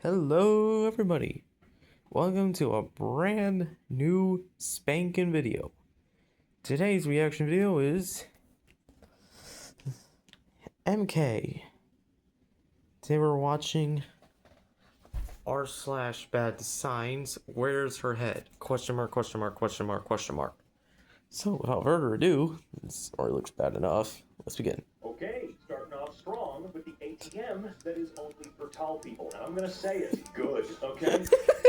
Hello everybody, welcome to a brand new spanking video. Today's reaction video is MK. Today we're watching r/bad signs, where's her head? Question mark, question mark, question mark, question mark. So without further ado, this already looks bad enough. Let's begin. Okay, starting off strong with the ATM that is only for tall people. And I'm gonna say it's good, okay?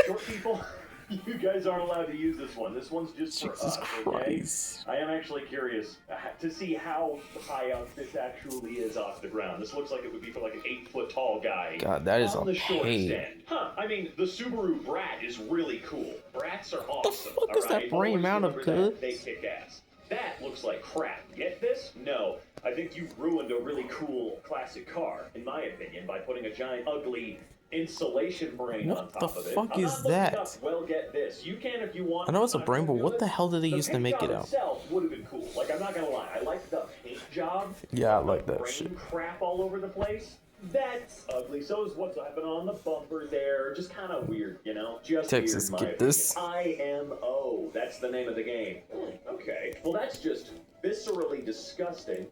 Short people, you guys aren't allowed to use this one. This one's just for Jesus us, okay? Christ. I am actually curious to see how high up this actually is off the ground. This looks like it would be for like an 8-foot tall guy. God, that is on a the short pain. stand. I mean, the Subaru Brat is really cool. Brats are What the awesome. fuck is that brain out of, good? They kick ass. That looks like crap. Get this? No. I think you've ruined a really cool classic car, in my opinion, by putting a giant, ugly insulation brain on top of it. What the fuck is that? Well, get this. You can if you want. I know it's a brain, but what the hell did they use to make it out? Itself would have been cool. Like, I'm not gonna lie. I like the paint job. Yeah, I like that brain shit. Crap all over the place. That's ugly. So is what's happening on the bumper there. Just kind of weird, you know? Just Texas, weird, get this. IMO. That's the name of the game. Okay. Well, that's just viscerally disgusting.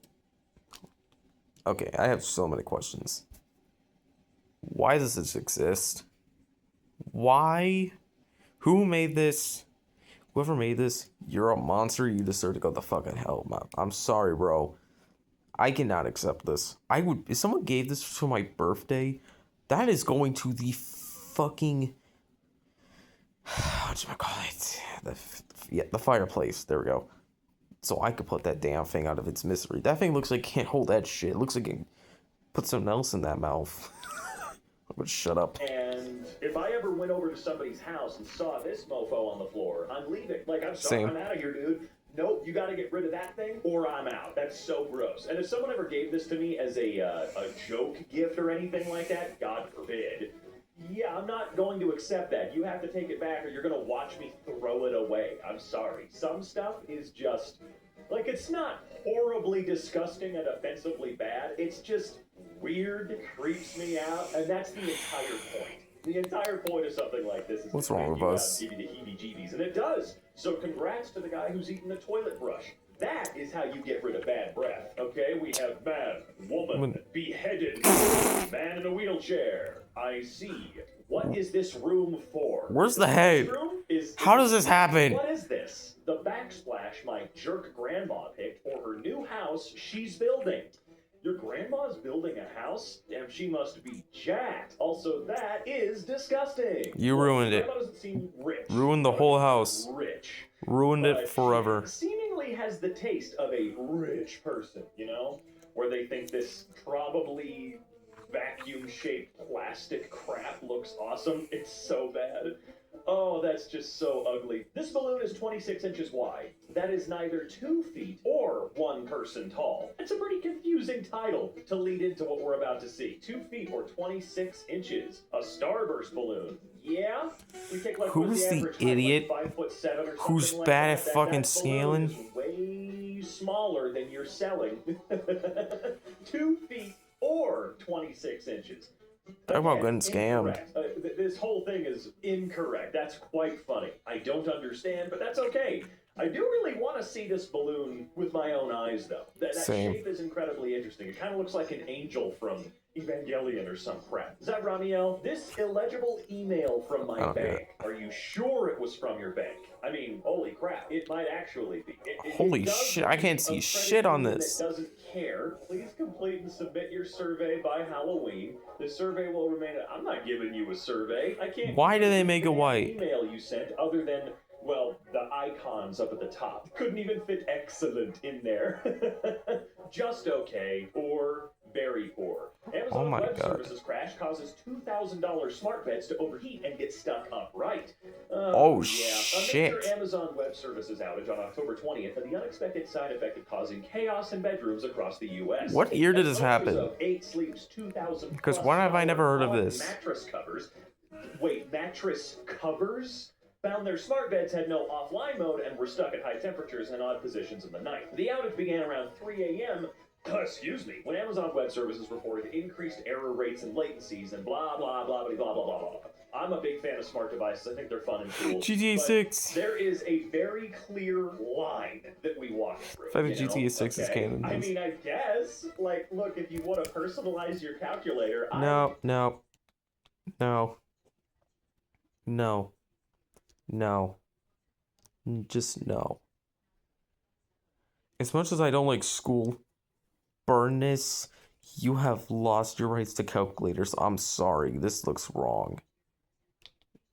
Okay, I have so many questions. Why does this exist? Why? Who made this? Whoever made this, you're a monster. You deserve to go the fucking hell, man. I'm sorry, bro. I cannot accept this. I would, if someone gave this to my birthday, that is going to the fucking, what do I call it? The fireplace. There we go. So I could put that damn thing out of its misery. That thing looks like it can't hold that shit. It looks like it can put something else in that mouth. But shut up. And if I ever went over to somebody's house and saw this mofo on the floor, I'm leaving. Like, I'm sorry, I'm out of here, dude. Nope, you gotta get rid of that thing or I'm out. That's so gross. And if someone ever gave this to me as a joke gift or anything like that, God forbid, yeah, I'm not going to accept that. You have to take it back or you're gonna watch me throw it away. I'm sorry. Some stuff is just, like, it's not horribly disgusting and offensively bad. It's just weird, creeps me out, and that's the entire point. The entire point of something like this is what's wrong with us? Give you the heebie-jeebies, and it does. So congrats to the guy who's eating the toilet brush. That is how you get rid of bad breath. Okay, we have man, woman, beheaded, man in a wheelchair. I see. What is this room for? Where's the head? How does this happen? What is this? The backsplash my jerk grandma picked for her new house she's building. Your grandma's building a house? Damn, she must be jacked. Also, that is disgusting. You ruined it. Grandma doesn't seem rich. Ruined the whole house. Rich. Ruined it forever. She seemingly has the taste of a rich person, you know? Where they think this probably vacuum-shaped plastic crap looks awesome. It's so bad. Oh, that's just so ugly. This balloon is 26 inches wide. That is neither 2 feet or 1 person tall. It's a pretty confusing title to lead into what we're about to see. 2 feet or 26 inches. A starburst balloon. Yeah? We take like who's the idiot like 5'7" or something who's like bad that. at fucking That scaling? balloon is way smaller than you're selling. 2 feet or 26 inches. Talk about getting scammed. This whole thing is incorrect. That's quite funny. I don't understand, but that's okay. I do really want to see this balloon with my own eyes, though. That shape is incredibly interesting. It kind of looks like an angel from Evangelion or some crap. Is that Ramiel? This illegible email from my bank. Are you sure it was from your bank? I mean, holy crap, it might actually be. Holy shit, I can't see shit on this. That doesn't care. Please complete and submit your survey by Halloween. The survey will remain. I'm not giving you a survey. I can't. Why do they make it white? Email you sent, other than, well, the icons up at the top. Couldn't even fit excellent in there. Just okay, or very poor. Amazon Web Services crash causes $2,000 smart beds to overheat and get stuck upright. Oh, yeah. shit. A major Amazon Web Services outage on October 20th had the unexpected side effect of causing chaos in bedrooms across the U.S. What year did this happen? 8 Sleep's 2,000 because why have I never heard of this? Mattress covers. Wait, mattress covers? Found their smart beds had no offline mode and were stuck at high temperatures and odd positions in the night. The outage began around 3 a.m., Excuse me. When Amazon Web Services reported increased error rates and latencies and blah, blah, blah, blah, blah, blah, blah, blah. I'm a big fan of smart devices. I think they're fun and cool. GTA 6. There is a very clear line that we walk through. I think GTA 6 is canon. I mean, I guess. Like, look, if you want to personalize your calculator... No. Just no. As much as I don't like school, Burness, you have lost your rights to calculators. I'm sorry. This looks wrong.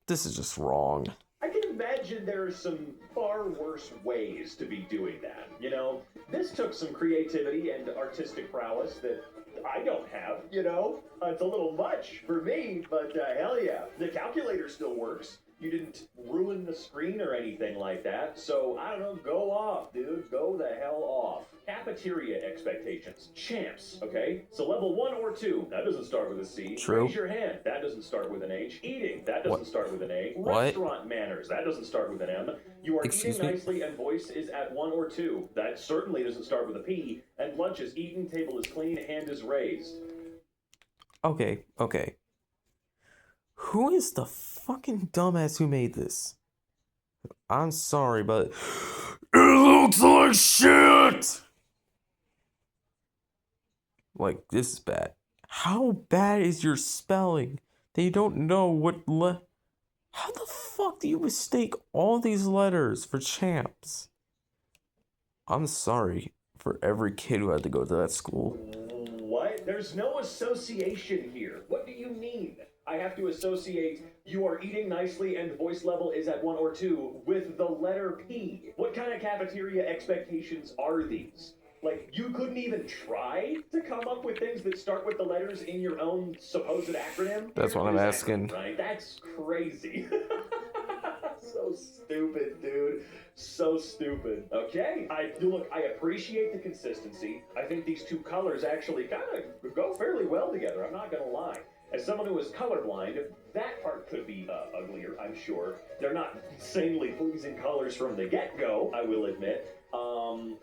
This is just wrong. I can imagine there are some far worse ways to be doing that. You know, this took some creativity and artistic prowess that I don't have, you know? It's a little much for me, but hell yeah. The calculator still works. You didn't ruin the screen or anything like that. So, I don't know, go off, dude. Go the hell off. Cafeteria expectations. Champs, okay? So level 1 or 2, that doesn't start with a C. True. Raise your hand, that doesn't start with an H. Eating, that doesn't start with an A. What? Restaurant manners, that doesn't start with an M. You are Excuse eating me? nicely and voice is at 1 or 2. That certainly doesn't start with a P. And lunch is eaten, table is clean, hand is raised. Okay. Who is the fucking dumbass who made this? I'm sorry, but it looks like shit! Like, this is bad. How bad is your spelling? They don't know what How the fuck do you mistake all these letters for champs? I'm sorry for every kid who had to go to that school. What? There's no association here. What do you mean? I have to associate you are eating nicely and voice level is at 1 or 2 with the letter P. What kind of cafeteria expectations are these? Like, you couldn't even try to come up with things that start with the letters in your own supposed acronym? That's what I'm asking. Right? That's crazy. So stupid, dude. So stupid. Okay. I appreciate the consistency. I think these two colors actually kind of go fairly well together. I'm not gonna lie. As someone who is colorblind, that part could be uglier, I'm sure. They're not insanely pleasing colors from the get-go, I will admit.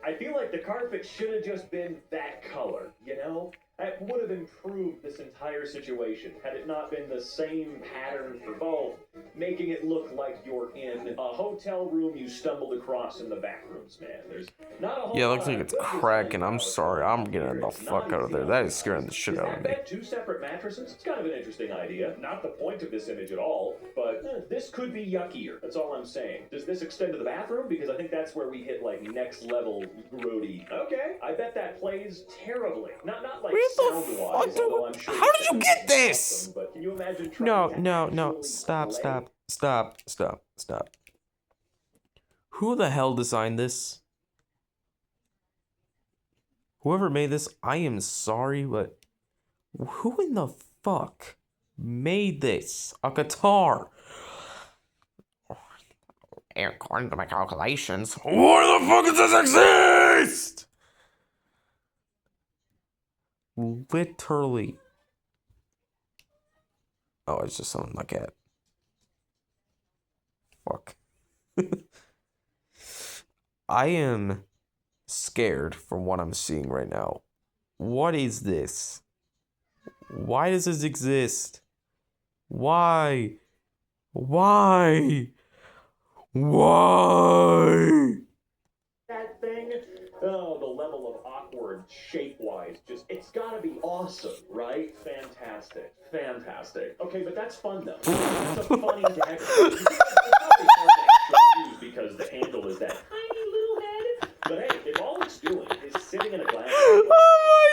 I feel like the carpet should have just been that color, you know? That would have improved this entire situation had it not been the same pattern for both, making it look like you're in a hotel room you stumbled across in the back rooms, man. There's not a whole Yeah, it lot looks like of it's good cracking. design I'm sorry. I'm getting the fuck out of there. That is scaring the shit out of me. Two separate mattresses? It's kind of an interesting idea. Not the point of this image at all, but this could be yuckier. That's all I'm saying. Does this extend to the bathroom? Because I think that's where we hit like next level grody. Okay, I bet that plays terribly. Not like sound wise. Although I'm sure How did you get this? awesome, but can you imagine No. trying to actually Stop. Who the hell designed this? Whoever made this, I am sorry, but who in the fuck made this? A guitar? According to my calculations, why the fuck does this exist? Literally. Oh, it's just something like that. Fuck. I am scared from what I'm seeing right now. What is this? Why does this exist? Why? that thing. Oh, the level of awkward shape-wise, just, it's gotta be awesome, right? Fantastic. Okay, but that's fun, though. It's a funny dagger. It's probably hard to actually use because the handle is that tiny little head. But hey, if all it's doing is sitting in a glass... Oh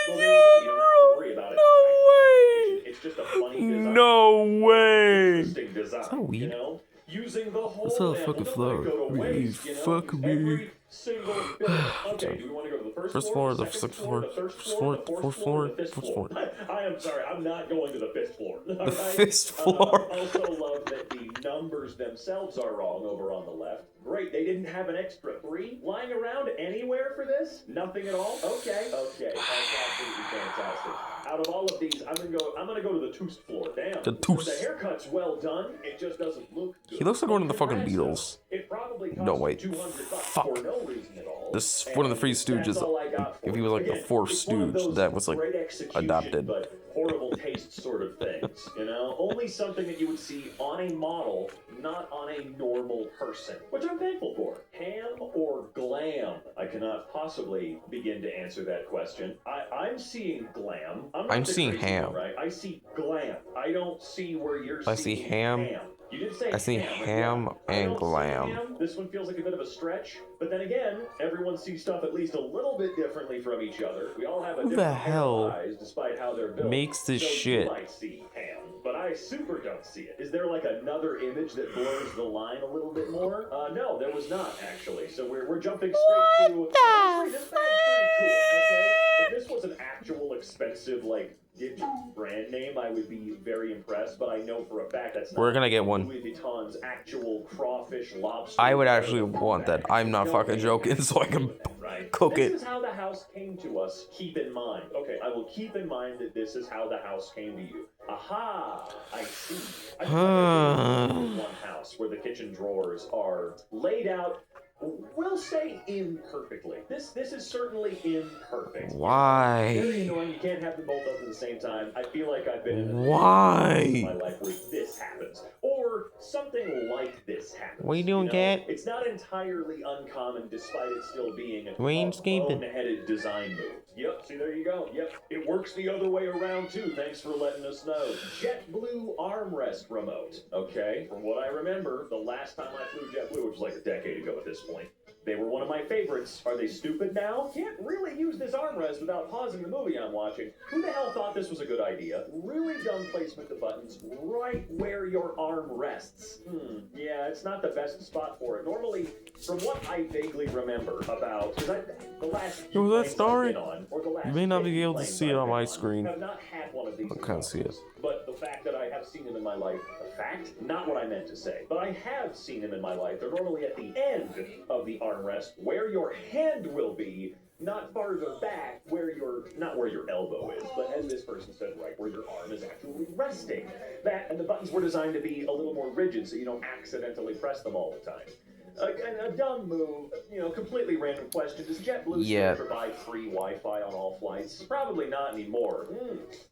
well, there you don't have to worry about it. No way! It's just a funny design. No way! Interesting design, Is that weed? you know? Using the whole What's up, and fucking don't flower? let it go to You waste, you know? fuck Use me. every single bit. Okay, do we want to go to the first floor, the second floor, the third floor, the fourth floor, the fifth floor? I am sorry, I'm not going to the fifth floor. The fifth floor. I also love that the numbers themselves are wrong over on the left. Great, they didn't have an extra 3 lying around anywhere for this? Nothing at all? Okay, that's absolutely fantastic. Out of all of these, I'm gonna go to the tooth floor. Damn. The tooth. The haircut's well done. It just doesn't look good. He looks like one of the fucking Congrats, though. Beatles. It probably probably cost No, wait. $200 Fuck. for no reason at all. This one of the Three Stooges. If he was like the fourth Stooge that was like adopted. But horrible taste sort of things, you know? Only something that you would see on a model, not on a normal person, which I'm thankful for. Ham or glam? I cannot possibly begin to answer that question. I'm seeing glam. I'm seeing ham. Right? I see glam. I don't see where you're I see seeing ham. You did say I see ham and glam. This one feels like a bit of a stretch, but then again, everyone sees stuff at least a little bit differently from each other. We all have a Who the different pair of hell eyes, despite how they're built. makes this so shit? You might see ham, but I super don't see it. Is there like another image that blurs the line a little bit more? No, there was not actually. So we're jumping straight to. Honestly, this bag's pretty cool. Okay, if this was an actual expensive like brand name, I would be very impressed, but I know for a fact that's not. We're gonna get one. Louis Vuitton's actual crawfish lobster. I would actually want that. I'm not fucking joking, so I can cook it. This is how the house came to us. Keep in mind. Okay, I will keep in mind that this is how the house came to you. Aha! I see. I think one house where the kitchen drawers are laid out. We'll say imperfectly. This is certainly imperfect. Why? Very annoying. You can't have them both up at the same time. I feel like I've been in a Why? in my life where this happens, or something like this happens. What are you doing, cat? It's not entirely uncommon, despite it still being a Greenscaping. bone-headed design move. Yep. See, there you go. Yep. It works the other way around too. Thanks for letting us know. JetBlue armrest remote. Okay. From what I remember, the last time I flew JetBlue, which was like a decade ago at this point, they were one of my favorites. Are they stupid now? Can't really use this armrest without pausing the movie I'm watching. Who the hell thought this was a good idea? Really dumb placement of buttons right where your arm rests. Yeah, it's not the best spot for it. Normally, from what I vaguely remember about, because the last few Was that planes story? I've been on, or the last You may not be 50 able to planes see it I've on been my screen. have not had one of these. I can't see it. But the fact that I have seen them in my life, a fact, not what I meant to say, but I have seen them in my life. They're normally at the end of the armrest, where your hand will be, not farther back, not where your elbow is, but as this person said, right where your arm is actually resting. That, and the buttons were designed to be a little more rigid, so you don't accidentally press them all the time. A dumb move, completely random question. Does JetBlue still provide free Wi-Fi on all flights? Probably not anymore.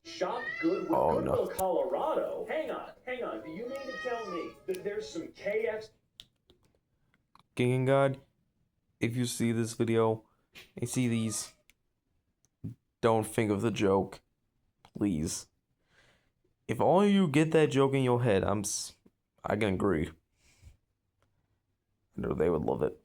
Shop Goodwill, Colorado. Hang on. Do you mean to tell me that there's some KFC? King and God, if you see this video and see these, don't think of the joke, please. If all of you get that joke in your head, I can agree. I know they would love it.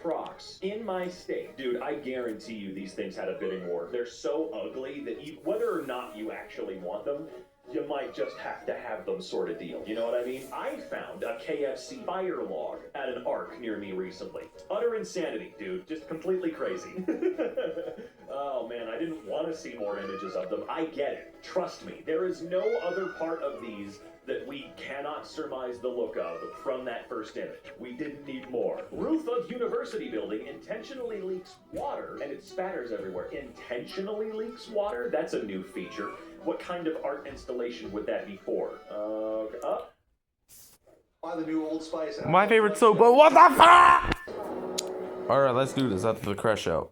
Crocs in my state, dude. I guarantee you these things had a bidding war. They're so ugly that whether or not you actually want them, you might just have to have them sort of deal. You know what I mean? I found a KFC fire log at an Arc near me recently. Utter insanity, dude. Just completely crazy. Oh man, I didn't want to see more images of them. I get it. Trust me. There is no other part of these that we cannot surmise the look of from that first image. We didn't need more. Roof of university building intentionally leaks water and it spatters everywhere. Intentionally leaks water? That's a new feature. What kind of art installation would that be for? Buy the new Old Spice. My favorite soap, but what the fuck? Alright, let's do this after the crash out.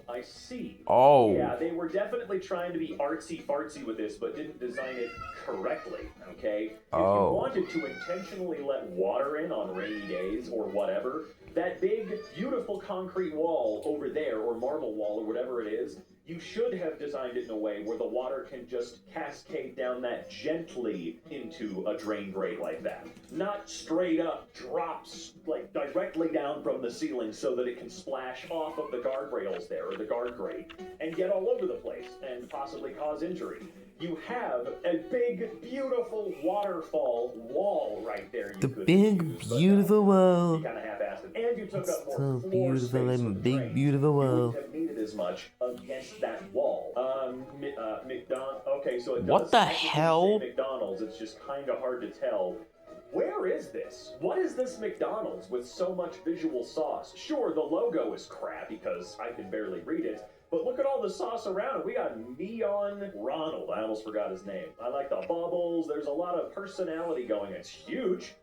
I see. Oh. Yeah, they were definitely trying to be artsy-fartsy with this, but didn't design it correctly, okay? If you wanted to intentionally let water in on rainy days or whatever, that big, beautiful concrete wall over there, or marble wall, or whatever it is, you should have designed it in a way where the water can just cascade down that gently into a drain grate like that. Not straight up drops, like, directly down from the ceiling so that it can splash off of the guardrails there, or the guard grate, and get all over the place, and possibly cause injury. You have a big, beautiful waterfall wall right there. The big, beautiful wall. You kind of half-assed it. And you took up more So floor beautiful, space I'm a with big, drains. beautiful You wall. wouldn't have needed as much against that wall. Okay, so it What does the technically say hell? McDonald's. It's just kind of hard to tell. Where is this? What is this McDonald's with so much visual sauce? Sure, the logo is crap because I can barely read it. But look at all the sauce around it. We got Neon Ronald. I almost forgot his name. I like the bubbles. There's a lot of personality going. It's huge.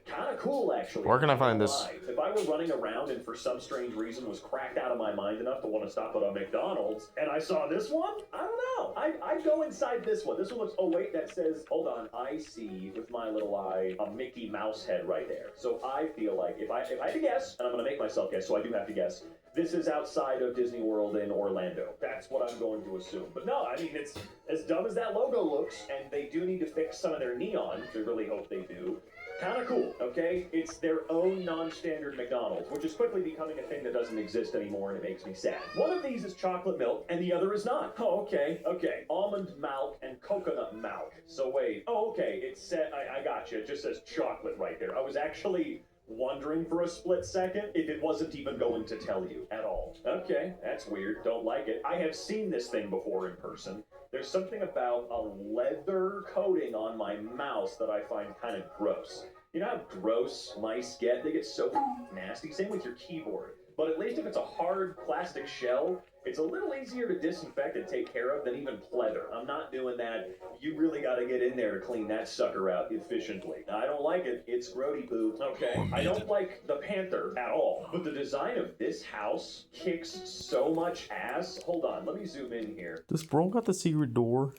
kind of cool, actually. Where can I find this? If I were running around and for some strange reason was cracked out of my mind enough to want to stop at a McDonald's, and I saw this one, I don't know. I'd go inside this one. This one looks, oh wait, that says, hold on, I see with my little eye a Mickey Mouse head right there. So I feel like if I had to guess, and I'm going to make myself guess, so I do have to guess, this is outside of Disney World in Orlando. That's what I'm going to assume. But no, I mean, it's as dumb as that logo looks, and they do need to fix some of their neon. I really hope they do. Kind of cool, okay? It's their own non-standard McDonald's, which is quickly becoming a thing that doesn't exist anymore, and it makes me sad. One of these is chocolate milk, and the other is not. Oh, okay. Almond milk and coconut milk. So wait. Oh, okay. It said, I got you. It just says chocolate right there. I was actually wondering for a split second if it wasn't even going to tell you at all. Okay, that's weird. Don't like it. I have seen this thing before in person. There's something about a leather coating on my mouse that I find kind of gross. You know how gross mice get? They get so nasty. Same with your keyboard. But at least if it's a hard plastic shell, it's a little easier to disinfect and take care of than even pleather. I'm not doing that. You really got to get in there to clean that sucker out efficiently. I don't like it. It's grody poo. Okay. I don't like the Panther at all. But the design of this house kicks so much ass. Hold on. Let me zoom in here. This bro got the secret door.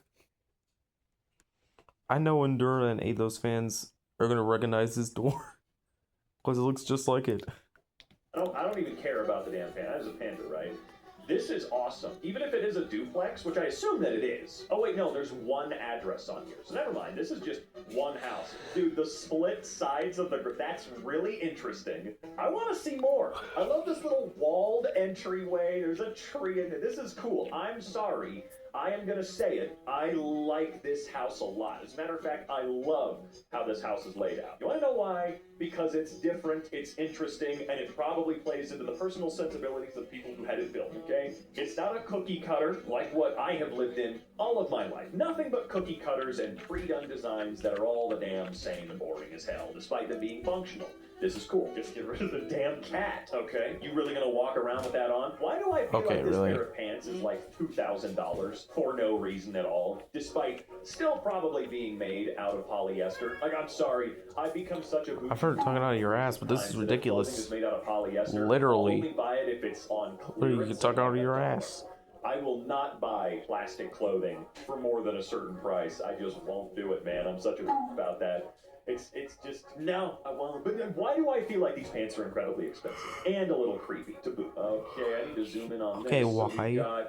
I know Endura and Athos fans are going to recognize this door. Because it looks just like it. I don't even care about the damn Panther. That is a Panther, right? This is awesome. Even if it is a duplex, which I assume that it is. Oh wait, no, there's one address on here. So never mind, this is just one house. Dude, the split sides of that's really interesting. I want to see more. I love this little walled entryway. There's a tree in it. This is cool. I'm sorry. I am going to say it. I like this house a lot. As a matter of fact, I love how this house is laid out. You want to know why? Because it's different, it's interesting, and it probably plays into the personal sensibilities of people who had it built, okay? It's not a cookie cutter like what I have lived in all of my life. Nothing but cookie cutters and pre-done designs that are all the damn same and boring as hell, despite them being functional. This is cool. Just get rid of the damn cat, okay? You really gonna walk around with that on? Why do I feel like this pair of pants is like $2,000 for no reason at all, despite still probably being made out of polyester? Like, I'm sorry, I've become such a... I've heard it talking out of your ass, but this is ridiculous. Is made out of polyester. Literally. I'll only buy it if it's on clearance. Literally, you can talk out of your ass. I will not buy plastic clothing for more than a certain price. I just won't do it, man. I'm such a about that. It's just, no, I won't. But then why do I feel like these pants are incredibly expensive? And a little creepy to boot. Okay, I need to zoom in on this. Okay, So why?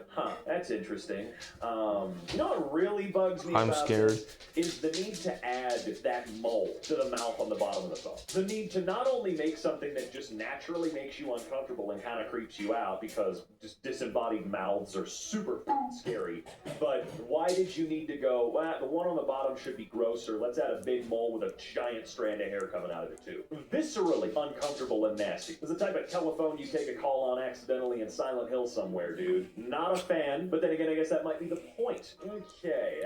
That's interesting. You know what really bugs me I'm about scared. this is the need to add that mole to the mouth on the bottom of the phone. The need to not only make something that just naturally makes you uncomfortable and kind of creeps you out because just disembodied mouths are super scary, but why did you need to go, well, the one on the bottom should be grosser. Let's add a big mole with a giant strand of hair coming out of it too. Viscerally uncomfortable and nasty. It's the type of telephone you take a call on accidentally in Silent Hill somewhere, dude. Not a fan, but then again, I guess that might be the point. Okay,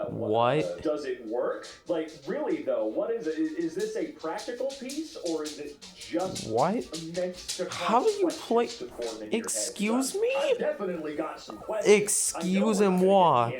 what? Does it work? Like, really though, what is it? Is this a practical piece, or is it just what? Meant to How do you play? Excuse me? I've definitely got some questions. Excuse-moi.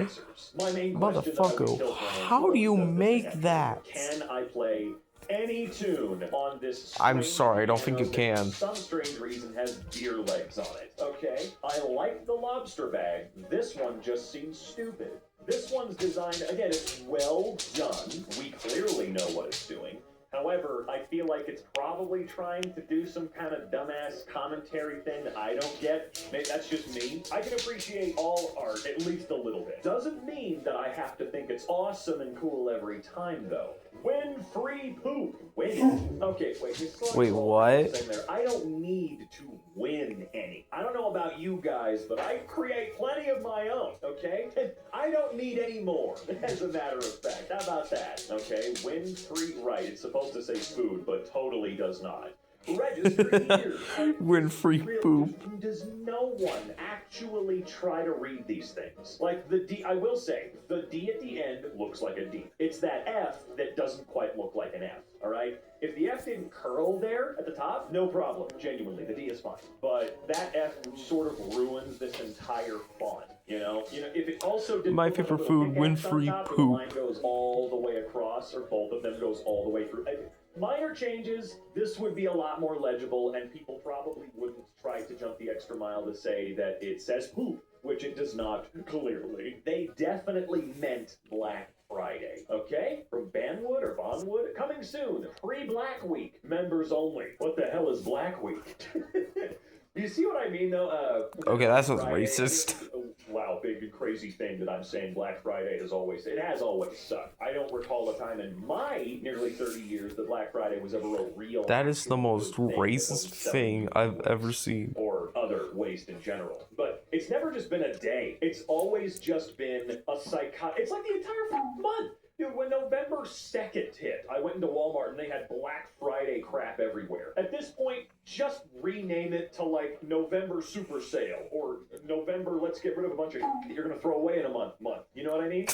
My main Motherfucker, how do you make that? Can I play any tune on this? I'm sorry, I don't think you can. Some strange reason has deer legs on it. Okay, I like the lobster bag. This one just seems stupid. This one's designed, again, it's well done. We clearly know what it's doing. However, I feel like it's probably trying to do some kind of dumbass commentary thing that I don't get. Maybe that's just me. I can appreciate all art, at least a little bit. Doesn't mean that I have to think it's awesome and cool every time, though. Win free poop. Win. Okay, wait, what? I don't need to win any. I don't know about you guys, but I create plenty of my own, okay? I don't need any more, as a matter of fact. How about that? Okay, win free, right, it's supposed to say food, but totally does not. Register here. Win free poop. Does no one actually try to read these things? Like the D, I will say, the D at the end looks like a D. It's that F that doesn't quite look like an F, all right? If the F didn't curl there at the top, no problem. Genuinely, the D is fine. But that F sort of ruins this entire font. You know, if it also didn't. My favorite food, win free poop. The line goes all the way across, or both of them goes all the way through. Minor changes, this would be a lot more legible, and people probably wouldn't try to jump the extra mile to say that it says poop, which it does not, clearly. They definitely meant Black Friday, okay? From Banwood or Bonwood, coming soon, pre-Black Week, members only. What the hell is Black Week? You see what I mean, though? Okay, that sounds Friday, racist. Wow, big and crazy thing that I'm saying Black Friday has always sucked. I don't recall a time in my nearly 30 years that Black Friday was ever a real... That is the most thing racist thing I've ever seen. Or other waste in general. But it's never just been a day. It's always just been a It's like the entire month. Dude, when November 2nd hit, I went into Walmart and they had Black Friday crap everywhere. At this point, just rename it to like November Super Sale or November let's get rid of a bunch of that you're gonna throw away in a month. You know what I mean?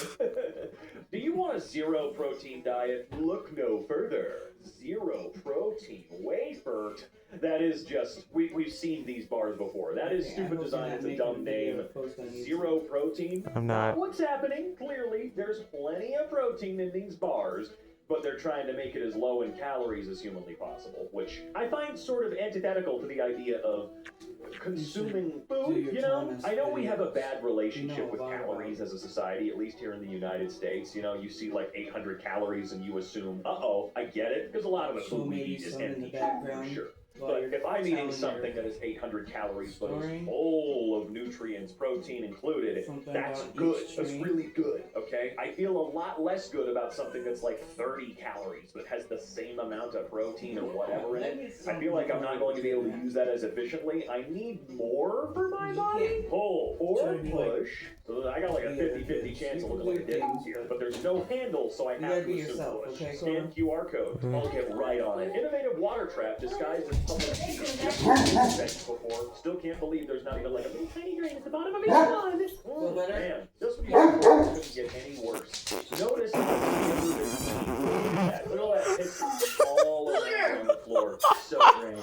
Do you want a zero protein diet? Look no further. Zero protein wafer. That is just we've seen these bars before. That is stupid design. It's a dumb name. Zero protein. I'm not. What's happening? Clearly, there's plenty of protein in these bars, but they're trying to make it as low in calories as humanly possible, which I find sort of antithetical to the idea of consuming food, you know? I know we have a bad relationship with calories as a society, at least here in the United States. You know, you see like 800 calories and you assume, uh-oh, I get it, because a lot of the food we eat is empty, for sure. But if I'm eating something that is 800 calories but is full of nutrients, protein included, that's good. That's really good, okay? I feel a lot less good about something that's like 30 calories but has the same amount of protein or whatever in it. I feel like I'm not going to be able to use that as efficiently. I need more for my body. Pull or push. So I got like a 50-50 chance of looking like a dick here. But there's no handle, so I have to assume push. Scan QR code. I'll get right on it. Innovative water trap disguised as public before. Still can't believe there's not even like a little tiny drain at the bottom of each one. Man, just when you couldn't get any worse. Notice look at that picture all around on the floor. So great.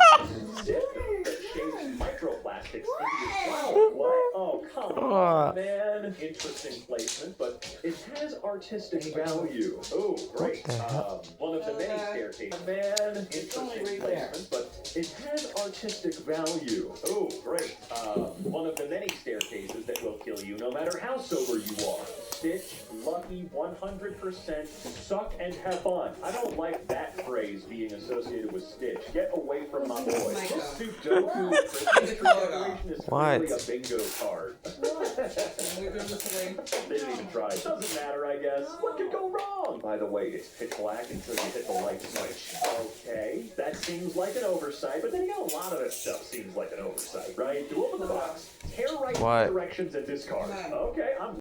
That shaves microplastics into your flower. What? Oh, come on, man. Interesting placement, but it has artistic value. Oh, great. One of the many staircases. Man, interesting placement, but it has artistic value. Oh, great. One of the many staircases that will kill you no matter how sober you are. Stitch, lucky, 100%, suck and have fun. I don't like that phrase being associated with Stitch. Get away from my boy. This Sudoku Christmas decoration is clearly a bingo card. They didn't even try. Doesn't matter, I guess. What could go wrong? By the way, it's pitch black until you hit the light switch. Okay, that seems like an oversight, but then again, a lot of this stuff seems like an oversight, right? To open the box, tear right directions and discard. Okay, I'm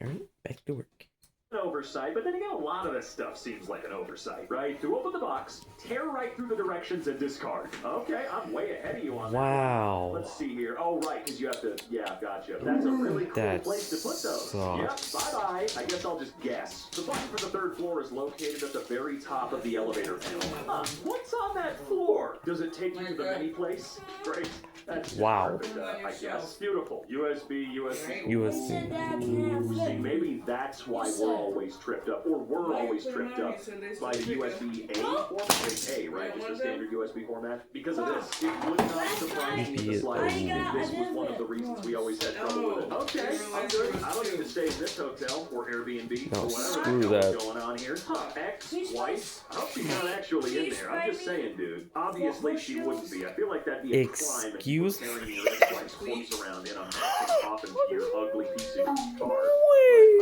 Alright, back to work. an oversight, but then again, a lot of this stuff seems like an oversight, right? To open the box, tear right through the directions and discard. Okay, I'm way ahead of you on that. Wow. Let's see here. Oh, right, because you have to, yeah, gotcha. That's a really cool place to put those. Sucks. Yep, bye-bye. I guess I'll just guess. The button for the third floor is located at the very top of the elevator panel. What's on that floor? Does it take you to the mini place? Great. That's wow. Perfect, I guess. Beautiful. USB. USB. See, maybe that's why we're always tripped up, or we're always tripped up by the USB-A format. A, right? Just the standard USB format. Because of this, it would not surprise me the slightest if this was one of the reasons we always had trouble with it. Okay, I'm good. I don't need to stay in this hotel or Airbnb or whatever the hell is going on here. Ex-wife? I hope she's not actually in there. I'm just saying, dude. Obviously, she wouldn't be. I feel like that'd be a crime if you were carrying your ex-wife's corpse around in a massive coffin to your ugly piece of car.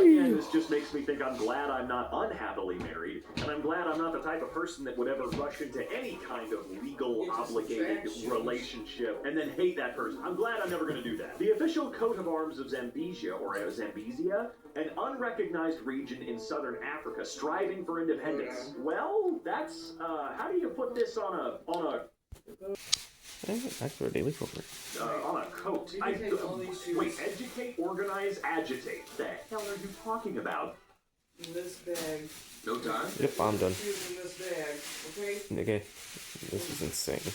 Again, this just makes me think I'm glad I'm not unhappily married, and I'm glad I'm not the type of person that would ever rush into any kind of legal obligated relationship and then hate that person. I'm glad I'm never going to do that. The official coat of arms of Zambezia, or Zambezia, an unrecognized region in southern Africa striving for independence. Well, that's, how do you put this on a Back to our daily program. on a coat. Wait, educate, organize, agitate. The hell are you talking about? In this bag. No time? Yep, I'm done. In this bag, okay? Okay, this is insane.